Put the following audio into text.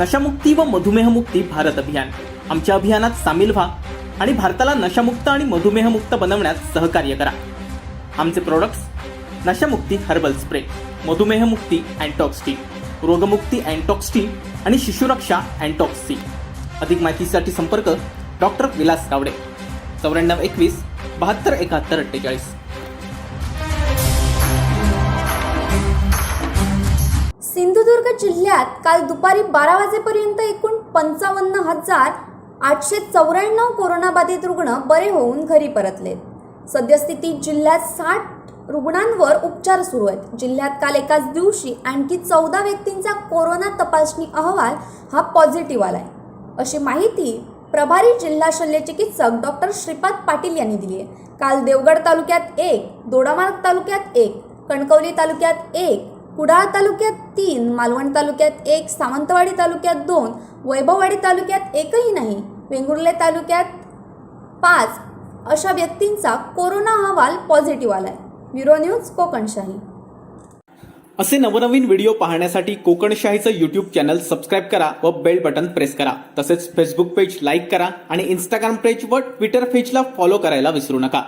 नशामुक्ती व मधुमेहमुक्ती भारत अभियान. आमच्या अभियानात सामील व्हा आणि भारताला नशामुक्त आणि मधुमेहमुक्त बनवण्यात सहकार्य करा. आमचे products: नशामुक्ती herbal spray, मधुमेहमुक्ती अँटॉक्स T, रोगमुक्ती अँटॉक्स T आणि शिशुरक्षा अँटॉक्स सी. अधिक माहितीसाठी संपर्क डॉक्टर विलास कावडे, 9421 72 71 48. सिंधुदुर्ग जिल्ह्यात काल दुपारी 12 वाजेपर्यंत एकूण 55,894 कोरोनाबाधित रुग्ण बरे होऊन घरी परतले. सद्यस्थितीत जिल्ह्यात 60 रुग्णांवर उपचार सुरू आहेत. जिल्ह्यात काल एकाच दिवशी आणखी 14 व्यक्तींचा कोरोना तपासणी अहवाल हा पॉझिटिव्ह आलाय, अशी माहिती प्रभारी जिल्हा शल्य चिकित्सक डॉक्टर श्रीपाद पाटील यांनी दिली आहे. काल देवगड तालुक्यात 1, दोडामार्ग तालुक्यात 1, कणकवली तालुक्यात 1, कुडाळ तालुक्यात 3, मालवण तालुक्यात 1, सावंतवाडी तालुक्यात 2, वैभववाडी तालुक्यात एकही नाही, वेंगुर्ले तालुक्यात 5 अशा व्यक्तींचा कोरोना अहवाल पॉझिटिव्ह आलाय. Bureau news Kokanshahi. असे नवनवीन व्हिडिओ पाहण्यासाठी कोकणशाहीचं यूट्यूब चॅनल सबस्क्राईब करा व बेल बटन प्रेस करा. तसेच फेसबुक पेज लाईक करा आणि इंस्टाग्राम पेज व ट्विटर पेजला फॉलो करायला विसरू नका.